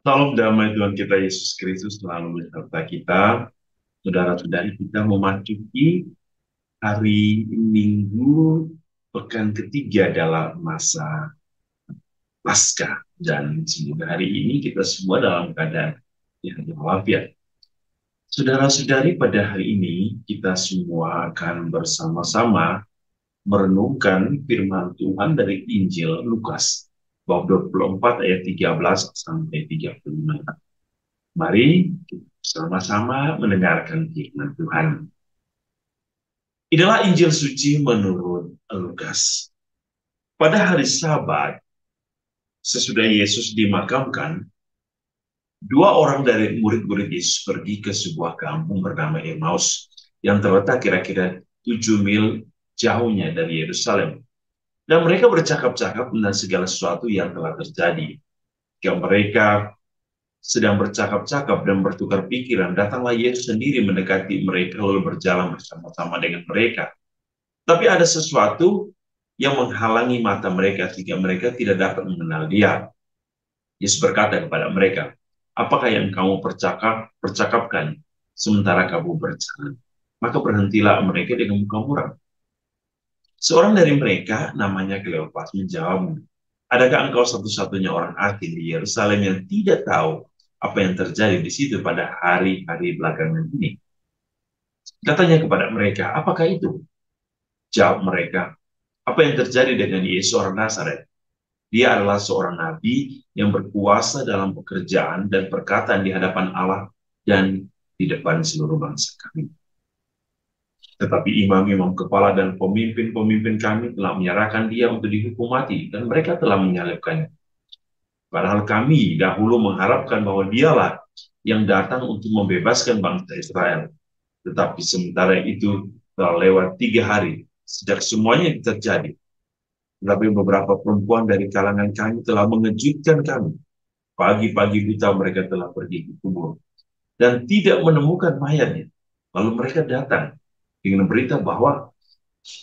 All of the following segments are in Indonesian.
Salam damai Tuhan kita Yesus Kristus selalu beserta kita. Saudara-saudari, kita memasuki hari Minggu pekan ketiga dalam masa Paskah. Dan semoga hari ini kita semua dalam keadaan yang walafiat. Saudara-saudari, pada hari ini kita semua akan bersama-sama merenungkan firman Tuhan dari Injil Lukas bab 24 ayat 13 sampai 35. Mari kita bersama-sama mendengarkan firman Tuhan. Inilah Injil suci menurut Lukas. Pada hari Sabat, sesudah Yesus dimakamkan, dua orang dari murid-murid Yesus pergi ke sebuah kampung bernama Emmaus yang terletak kira-kira 7 mil jauhnya dari Yerusalem. Dan mereka bercakap-cakap tentang segala sesuatu yang telah terjadi. Ketika mereka sedang bercakap-cakap dan bertukar pikiran, datanglah Yesus sendiri mendekati mereka lalu berjalan bersama-sama dengan mereka. Tapi ada sesuatu yang menghalangi mata mereka sehingga mereka tidak dapat mengenal Dia. Yesus berkata kepada mereka, "Apakah yang kamu percakapkan sementara kamu berjalan?" Maka berhentilah mereka dengan muka muram. Seorang dari mereka, namanya Kleopas, menjawab, "Adakah engkau satu-satunya orang asing di Yerusalem yang tidak tahu apa yang terjadi di situ pada hari-hari belakangan ini?" Katanya kepada mereka, "Apakah itu?" Jawab mereka, "Apa yang terjadi dengan Yesus orang Nazaret? Dia adalah seorang nabi yang berkuasa dalam pekerjaan dan perkataan di hadapan Allah dan di depan seluruh bangsa kami. Tetapi imam-imam kepala dan pemimpin-pemimpin kami telah menyerahkan dia untuk dihukum mati, dan mereka telah menyalibkannya. Padahal kami dahulu mengharapkan bahwa dialah yang datang untuk membebaskan bangsa Israel. Tetapi sementara itu telah lewat 3 hari sejak semuanya terjadi. Tetapi beberapa perempuan dari kalangan kami telah mengejutkan kami. Pagi-pagi buta mereka telah pergi ke kubur dan tidak menemukan mayatnya. Lalu mereka datang dengan berita bahwa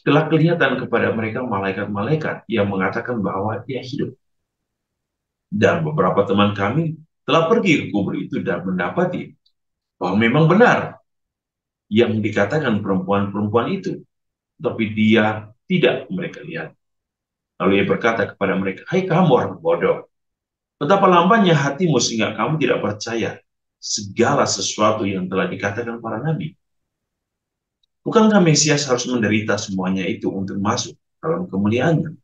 telah kelihatan kepada mereka malaikat-malaikat yang mengatakan bahwa dia hidup. Dan beberapa teman kami telah pergi ke kubur itu dan mendapati bahwa memang benar yang dikatakan perempuan-perempuan itu, tapi dia tidak mereka lihat. Lalu ia berkata kepada mereka, "Hai kamu orang bodoh, betapa lambannya hatimu sehingga kamu tidak percaya segala sesuatu yang telah dikatakan para nabi. Bukankah Mesias harus menderita semuanya itu untuk masuk dalam kemuliaannya?"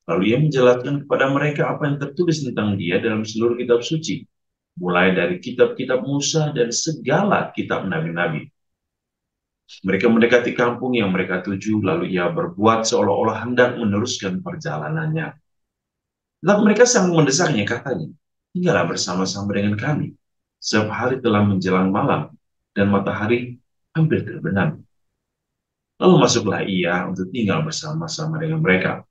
Lalu ia menjelaskan kepada mereka apa yang tertulis tentang dia dalam seluruh kitab suci, mulai dari kitab-kitab Musa dan segala kitab nabi-nabi. Mereka mendekati kampung yang mereka tuju, lalu ia berbuat seolah-olah hendak meneruskan perjalanannya. Tetapi mereka sangat mendesaknya, katanya, "Tinggallah bersama-sama dengan kami, sebab hari telah menjelang malam, dan matahari hampir terbenam." Lalu masuklah ia untuk tinggal bersama-sama dengan mereka.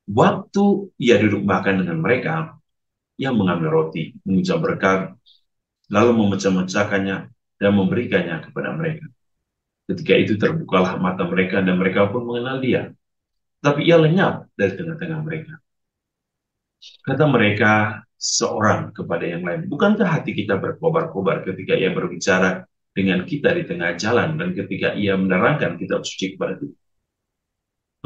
Waktu ia duduk makan dengan mereka, ia mengambil roti, mengucap berkat, lalu memecah-mecahkannya dan memberikannya kepada mereka. Ketika itu terbukalah mata mereka dan mereka pun mengenal dia. Tapi ia lenyap dari tengah-tengah mereka. Kata mereka seorang kepada yang lain, "Bukankah hati kita berkobar-kobar ketika ia berbicara dengan kita di tengah jalan dan ketika ia menerangkan kitab suci kepada kita?"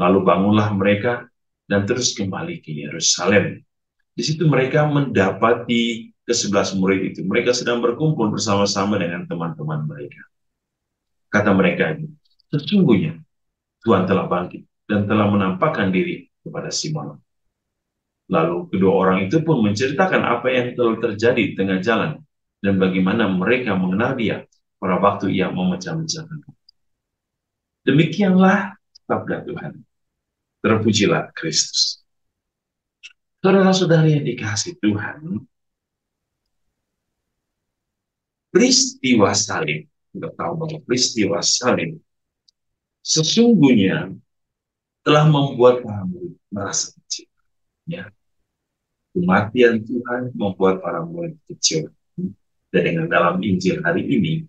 Lalu bangunlah mereka dan terus kembali ke Yerusalem. Di situ mereka mendapati ke-11 murid itu. Mereka sedang berkumpul bersama-sama dengan teman-teman mereka. Kata mereka, "Sesungguhnya Tuhan telah bangkit dan telah menampakkan diri kepada Simon." Lalu kedua orang itu pun menceritakan apa yang telah terjadi di tengah jalan dan bagaimana mereka mengenal Dia pada waktu Ia memecah-mecahkan. Demikianlah sabda Tuhan. Terpujilah Kristus. Saudara-saudari yang dikasihi Tuhan, peristiwa salib, kita tahu bahwa peristiwa salib sesungguhnya telah membuat para murid merasa kecil. Ya. Kematian Tuhan membuat para murid kecil. Dan dengan dalam Injil hari ini,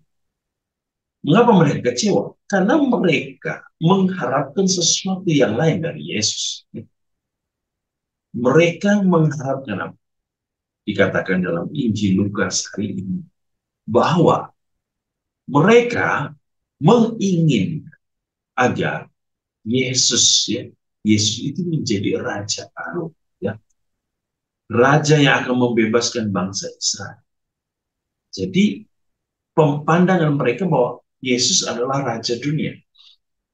mengapa mereka kecewa? Karena mereka mengharapkan sesuatu yang lain dari Yesus. Mereka mengharapkan apa? Dikatakan dalam Injil Lukas hari ini, bahwa mereka menginginkan agar Yesus, ya, Yesus itu menjadi Raja baru, ya, Raja yang akan membebaskan bangsa Israel. Jadi pandangan mereka bahwa Yesus adalah Raja dunia.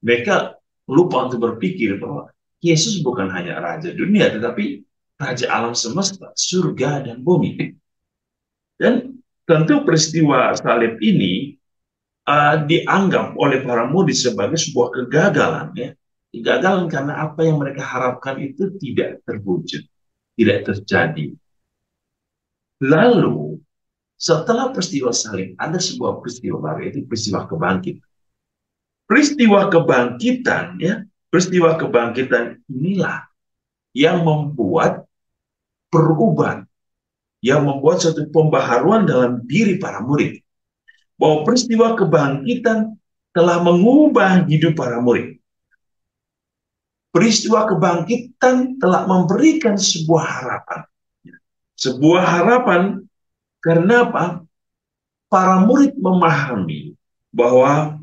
Mereka lupa untuk berpikir bahwa Yesus bukan hanya Raja dunia, tetapi Raja alam semesta, surga dan bumi. Dan tentu peristiwa salib ini dianggap oleh para murid sebagai sebuah kegagalan, ya. Kegagalan karena apa yang mereka harapkan itu tidak terwujud, tidak terjadi. Lalu setelah peristiwa salib ada sebuah peristiwa baru, yaitu peristiwa kebangkitan. Peristiwa kebangkitan, ya, peristiwa kebangkitan inilah yang membuat perubahan, yang membuat suatu pembaharuan dalam diri para murid. Bahwa peristiwa kebangkitan telah mengubah hidup para murid. Peristiwa kebangkitan telah memberikan sebuah harapan. Sebuah harapan karena apa? Para murid memahami bahwa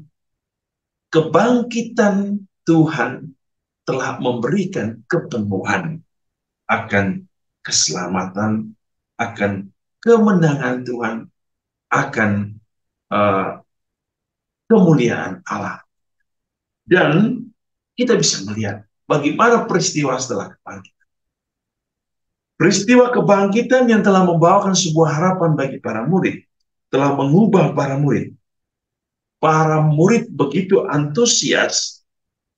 kebangkitan Tuhan telah memberikan kepenuhan akan keselamatan, akan kemenangan Tuhan, akan kemuliaan Allah. Dan kita bisa melihat bagaimana peristiwa setelah kebangkitan. Peristiwa kebangkitan yang telah membawakan sebuah harapan bagi para murid, telah mengubah para murid. Para murid begitu antusias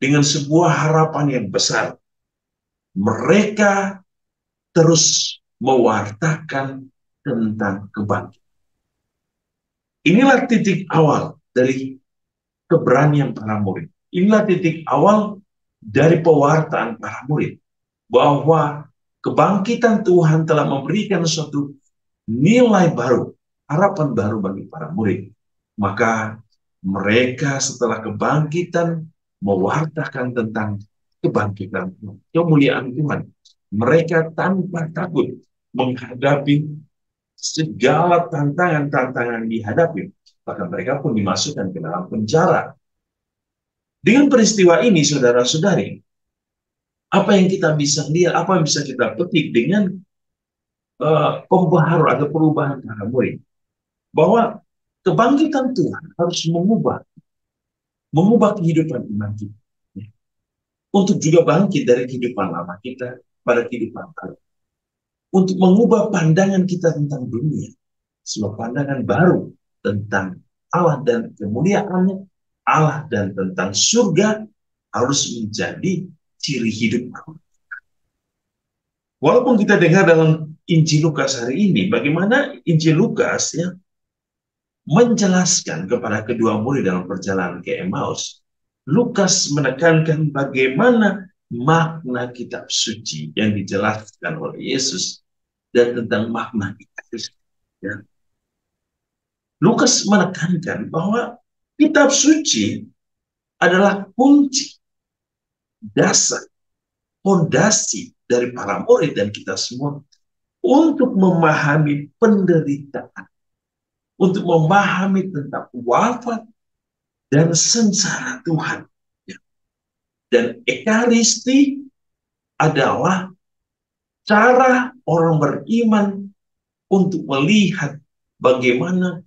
dengan sebuah harapan yang besar. Mereka terus mewartakan tentang kebangkitan. Inilah titik awal dari keberanian para murid. Inilah titik awal dari pewartaan para murid. Bahwa kebangkitan Tuhan telah memberikan suatu nilai baru, harapan baru bagi para murid. Maka mereka setelah kebangkitan mewartakan tentang kebangkitan, kemuliaan Tuhan. Mereka tanpa takut menghadapi segala tantangan-tantangan dihadapi. Bahkan mereka pun dimasukkan ke dalam penjara. Dengan peristiwa ini, saudara-saudari, apa yang kita bisa lihat, apa yang bisa kita petik dengan pembaharuan atau perubahan para murid, bahwa kebangkitan Tuhan harus mengubah kehidupan iman kita, untuk juga bangkit dari kehidupan lama kita pada kehidupan baru, untuk mengubah pandangan kita tentang dunia, sebuah pandangan baru tentang Allah dan kemuliaannya, Allah dan tentang surga harus menjadi ciri hidup. Walaupun kita dengar dalam Injil Lukas hari ini, bagaimana Injil Lukas, ya, menjelaskan kepada kedua murid dalam perjalanan ke Emmaus. Lukas menekankan bagaimana makna kitab suci yang dijelaskan oleh Yesus dan tentang makna kitab suci. Ya. Lukas menekankan bahwa kitab suci adalah kunci, dasar, fondasi dari para murid dan kita semua untuk memahami penderitaan, untuk memahami tentang wafat dan sengsara Tuhan. Dan ekaristi adalah cara orang beriman untuk melihat bagaimana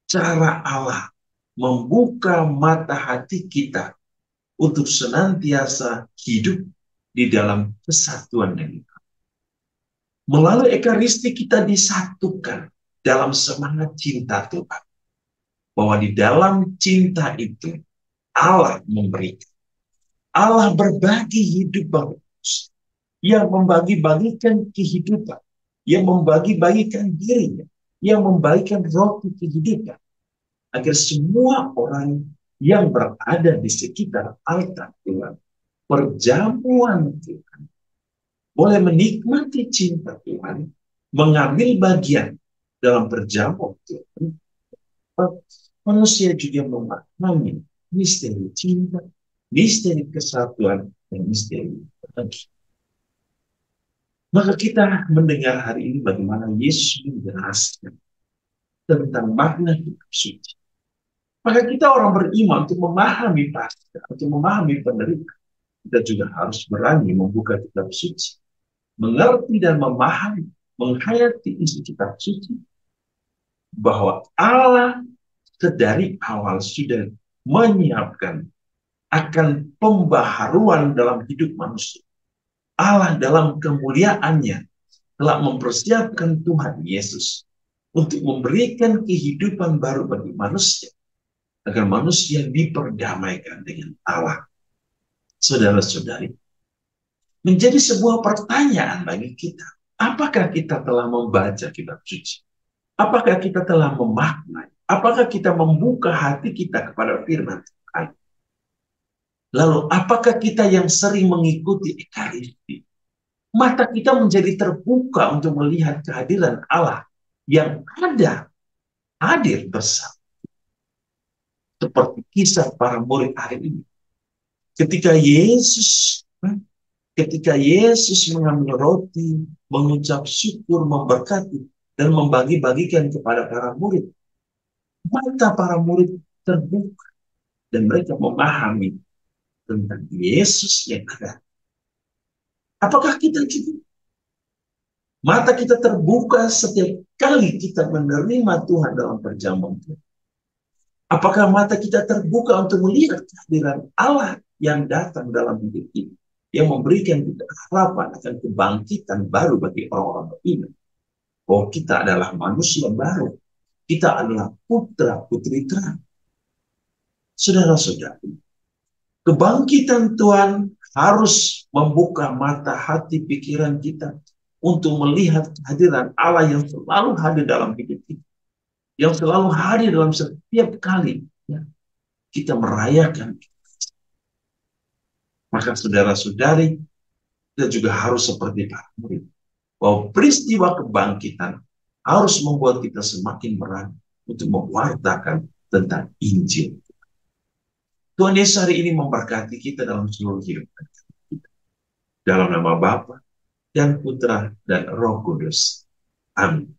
cara Allah membuka mata hati kita untuk senantiasa hidup di dalam kesatuan dengan Allah. Melalui ekaristi kita disatukan dalam semangat cinta Tuhan. Bahwa di dalam cinta itu Allah memberikan. Allah berbagi hidup bagi manusia. Yang membagi-bagikan kehidupan. Yang membagi-bagikan dirinya. Yang membagikan roti kehidupan. Agar semua orang yang berada di sekitar altar Tuhan, perjamuan Tuhan, boleh menikmati cinta Tuhan, mengambil bagian dalam perjamuan Tuhan. Manusia juga memahami misteri cinta, misteri kesatuan, dan misteri berbagi. Maka kita mendengar hari ini bagaimana Yesus menjelaskan tentang makna hidup suci. Maka kita orang beriman untuk memahami Paskah, untuk memahami penderitaan, kita juga harus berani membuka kitab suci, mengerti dan memahami, menghayati isi kitab suci, bahwa Allah sedari awal sudah menyiapkan akan pembaharuan dalam hidup manusia. Allah dalam kemuliaannya telah mempersiapkan Tuhan Yesus untuk memberikan kehidupan baru bagi manusia, agar manusia diperdamaikan dengan Allah. Saudara-saudari, menjadi sebuah pertanyaan bagi kita. Apakah kita telah membaca kitab suci? Apakah kita telah memaknai? Apakah kita membuka hati kita kepada firman Tuhan? Lalu apakah kita yang sering mengikuti Ekaristi? Mata kita menjadi terbuka untuk melihat kehadiran Allah yang hadir bersama. Seperti kisah para murid hari ini. Ketika Yesus mengambil roti, mengucap syukur, memberkati, dan membagi-bagikan kepada para murid, mata para murid terbuka dan mereka memahami tentang Yesus yang ada. Apakah kita juga? Mata kita terbuka setiap kali kita menerima Tuhan dalam perjamuan Tuhan. Apakah mata kita terbuka untuk melihat kehadiran Allah yang datang dalam hidup ini, yang memberikan kita harapan akan kebangkitan baru bagi orang-orang beriman? Bahwa kita adalah manusia baru. Kita adalah putra-putri terang. Saudara-saudari, kebangkitan Tuhan harus membuka mata hati pikiran kita untuk melihat kehadiran Allah yang selalu hadir dalam hidup kita. Yang selalu hadir dalam setiap kali ya, kita merayakan. Maka saudara-saudari, kita juga harus seperti para murid. Bahwa peristiwa kebangkitan harus membuat kita semakin berani untuk mewartakan tentang Injil. Tuhan Yesus hari ini memberkati kita dalam seluruh hidup kita. Dalam nama Bapa dan Putra dan Roh Kudus. Amin.